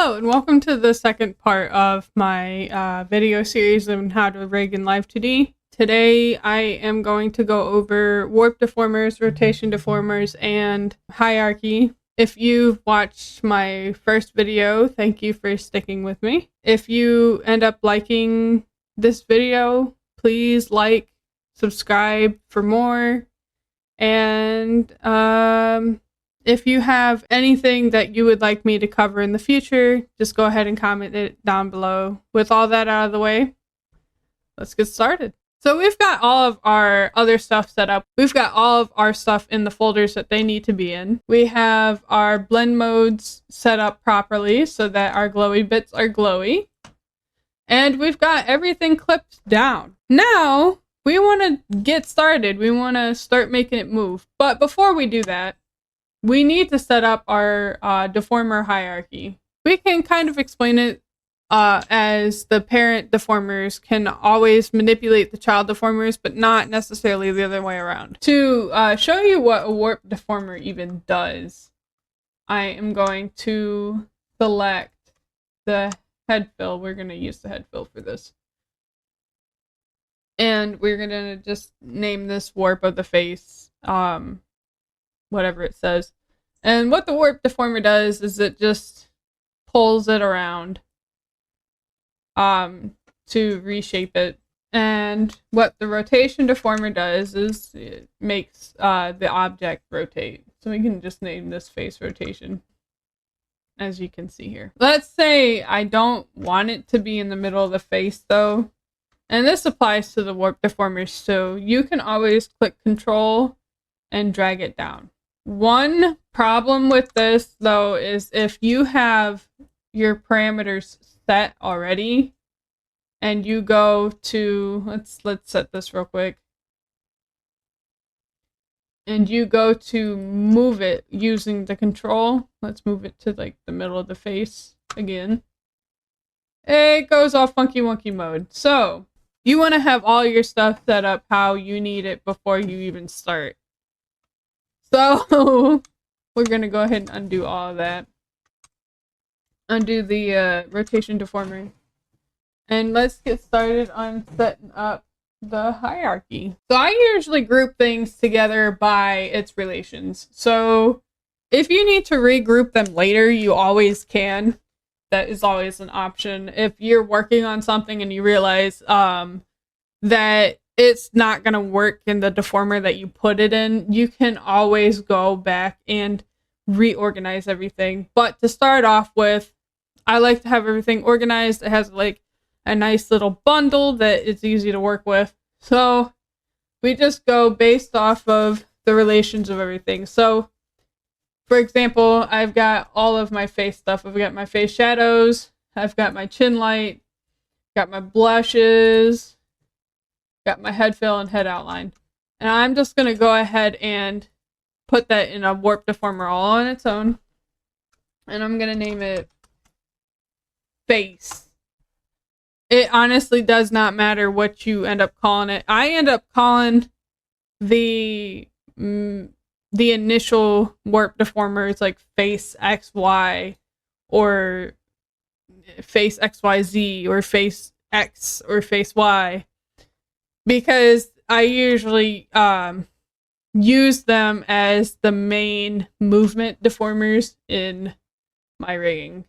Hello and welcome to the second part of my video series on how to rig in Live2D. Today I am going to go over warp deformers, rotation deformers, and hierarchy. If you've watched my first video, thank you for sticking with me. If you end up liking this video, please like, subscribe for more, and if you have anything that you would like me to cover in the future, just go ahead and comment it down below. With all that out of the way, let's get started. So we've got all of our other stuff set up. We've got all of our stuff in the folders that they need to be in. We have our blend modes set up properly so that our glowy bits are glowy. And we've got everything clipped down. Now, we want to get started. We want to start making it move. But before we do that, we need to set up our deformer hierarchy. We can kind of explain it as the parent deformers can always manipulate the child deformers, but not necessarily the other way around. To show you what a warp deformer even does, I am going to select the head fill. We're going to use the head fill for this. And we're going to just name this warp of the face. Whatever it says. And what the warp deformer does is it just pulls it around to reshape it. And what the rotation deformer does is it makes the object rotate. So we can just name this face rotation, as you can see here. Let's say I don't want it to be in the middle of the face though. And this applies to the warp deformers, so you can always click Control and drag it down. One problem with this though is if you have your parameters set already and you go to let's set this real quick, and you go to move it using the control, let's move it to like the middle of the face again, it goes all funky wonky mode. So you want to have all your stuff set up how you need it before you even start. So we're going to go ahead and undo all of that. Undo the rotation deformer. And let's get started on setting up the hierarchy. So I usually group things together by its relations. So if you need to regroup them later, you always can. That is always an option. If you're working on something and you realize that it's not going to work in the deformer that you put it in, you can always go back and reorganize everything. But to start off with, I like to have everything organized. It has like a nice little bundle that it's easy to work with. So we just go based off of the relations of everything. So for example, I've got all of my face stuff. I've got my face shadows. I've got my chin light. Got my blushes. Got my head fill and head outline. And I'm just going to go ahead and put that in a warp deformer all on its own. And I'm going to name it face. It honestly does not matter what you end up calling it. I end up calling the initial warp deformers like face XY or face XYZ or face X or face Y, because I usually use them as the main movement deformers in my rigging.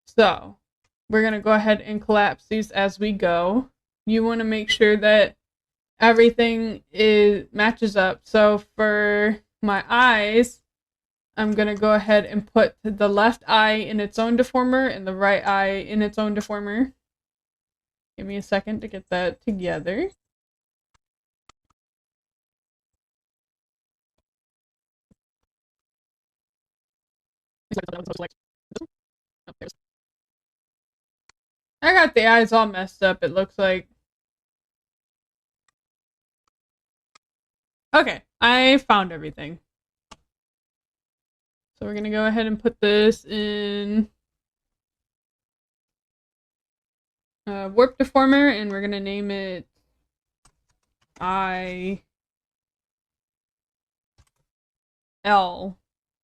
So we're going to go ahead and collapse these as we go. You want to make sure that everything matches up. So for my eyes, I'm going to go ahead and put the left eye in its own deformer and the right eye in its own deformer. Give me a second to get that together. I got the eyes all messed up, it looks like. Okay, I found everything. So we're gonna go ahead and put this in warp deformer, and we're gonna name it IL,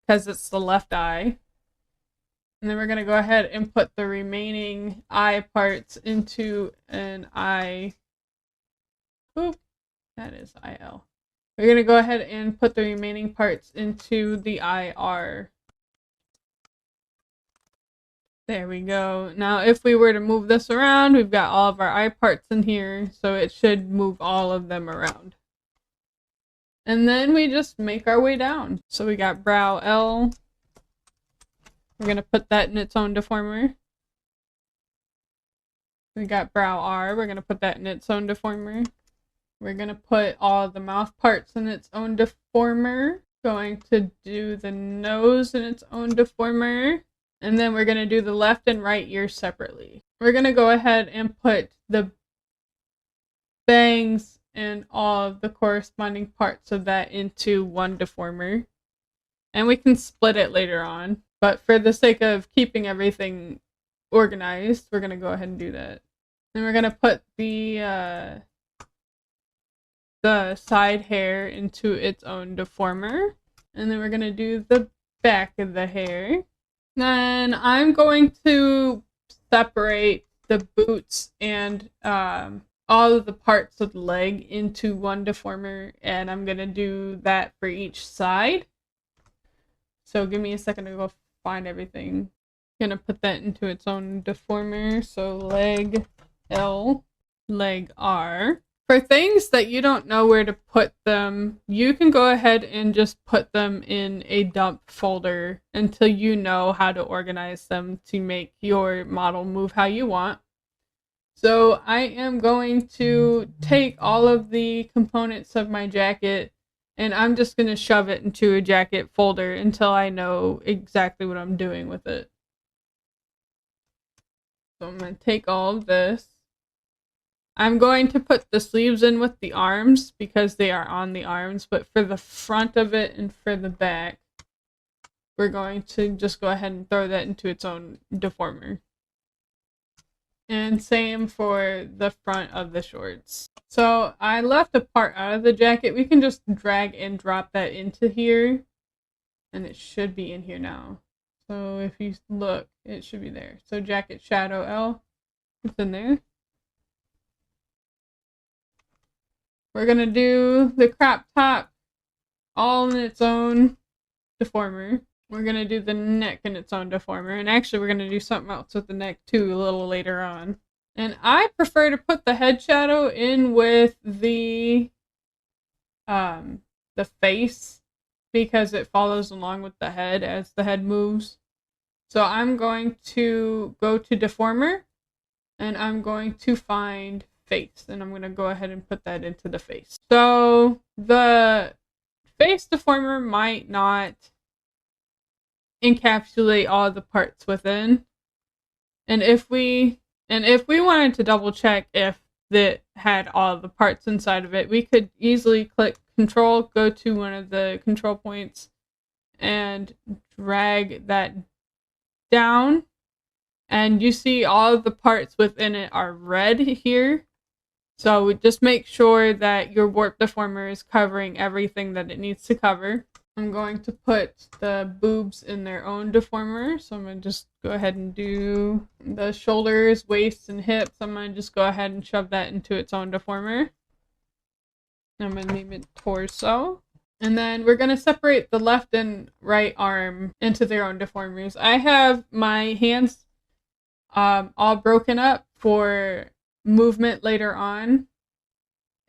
because it's the left eye. And then we're going to go ahead and put the remaining eye parts into an eye. Oop, that is IL. We're going to go ahead and put the remaining parts into the IR. There we go. Now, if we were to move this around, we've got all of our eye parts in here, so it should move all of them around. And then we just make our way down. So we got brow L. We're going to put that in its own deformer. We got brow R. We're going to put that in its own deformer. We're going to put all the mouth parts in its own deformer. Going to do the nose in its own deformer. And then we're going to do the left and right ear separately. We're going to go ahead and put the bangs and all of the corresponding parts of that into one deformer. And we can split it later on. But for the sake of keeping everything organized, we're going to go ahead and do that. Then we're going to put the side hair into its own deformer. And then we're going to do the back of the hair. Then I'm going to separate the boots and all of the parts of the leg into one deformer, and I'm going to do that for each side. So give me a second to go find everything. I'm going to put that into its own deformer. So leg L, leg R. For things that you don't know where to put them, you can go ahead and just put them in a dump folder until you know how to organize them to make your model move how you want. So I am going to take all of the components of my jacket and I'm just going to shove it into a jacket folder until I know exactly what I'm doing with it. So I'm going to take all of this. I'm going to put the sleeves in with the arms because they are on the arms, but for the front of it and for the back, we're going to just go ahead and throw that into its own deformer. And same for the front of the shorts. So I left a part out of the jacket. We can just drag and drop that into here, and it should be in here now. So if you look, it should be there. So jacket shadow L, it's in there. We're going to do the crop top all in its own deformer. We're going to do the neck in its own deformer. And actually, we're going to do something else with the neck too a little later on. And I prefer to put the head shadow in with the face because it follows along with the head as the head moves. So I'm going to go to deformer and I'm going to find face, and I'm going to go ahead and put that into the face. So the face deformer might not encapsulate all the parts within, and if we wanted to double check if it had all the parts inside of it, we could easily click control, go to one of the control points and drag that down, and you see all of the parts within it are red here. So just make sure that your warp deformer is covering everything that it needs to cover. I'm going to put the boobs in their own deformer. So I'm going to just go ahead and do the shoulders, waist, and hips. I'm going to just go ahead and shove that into its own deformer. I'm going to name it torso. And then we're going to separate the left and right arm into their own deformers. I have my hands all broken up for movement later on.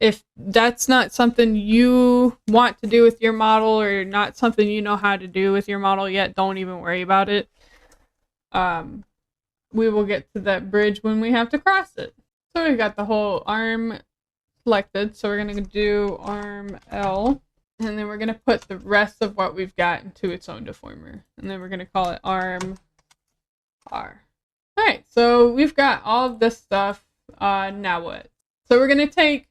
If that's not something you want to do with your model or not something you know how to do with your model yet, don't even worry about it. We will get to that bridge when we have to cross it. So we've got the whole arm selected. So we're going to do arm L. And then we're going to put the rest of what we've got into its own deformer. And then we're going to call it arm R. Alright, so we've got all of this stuff. Now what? So we're going to take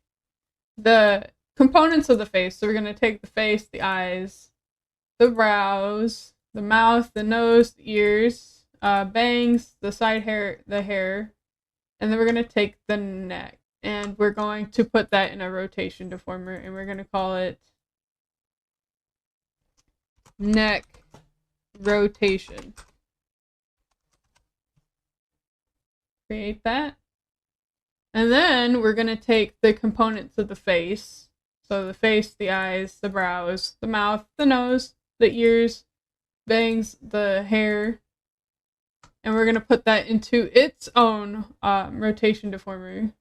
the components of the face. So we're going to take the face, the eyes, the brows, the mouth, the nose, the ears, bangs, the side hair, the hair, and then we're going to take the neck. And we're going to put that in a rotation deformer, and we're going to call it neck rotation. create that. And then we're going to take the components of the face. So the face, the eyes, the brows, the mouth, the nose, the ears, bangs, the hair. And we're going to put that into its own rotation deformer.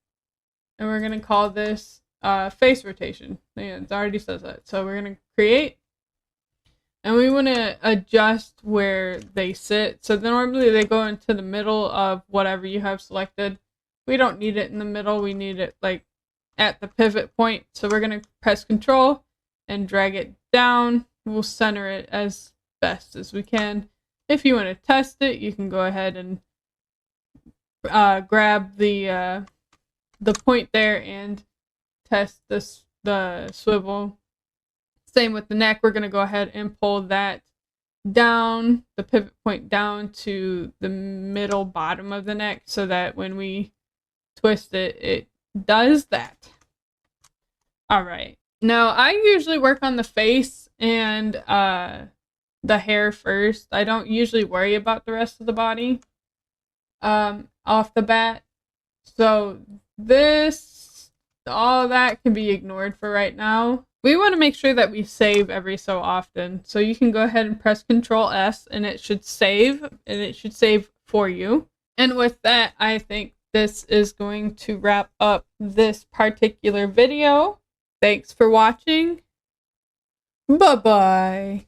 And we're going to call this face rotation. Yeah, it already says that. So we're going to create. And we want to adjust where they sit. So normally they go into the middle of whatever you have selected. We don't need it in the middle. We need it like at the pivot point. So we're going to press Control and drag it down. We'll center it as best as we can. If you want to test it, you can go ahead and grab the point there and test the swivel. Same with the neck. We're going to go ahead and pull that down, the pivot point down to the middle bottom of the neck so that when we twist it, it does that. All right. Now, I usually work on the face and the hair first. I don't usually worry about the rest of the body off the bat. So all that can be ignored for right now. We want to make sure that we save every so often. So you can go ahead and press Control S and it should save, and it should save for you. And with that, I think this is going to wrap up this particular video. Thanks for watching. Bye-bye.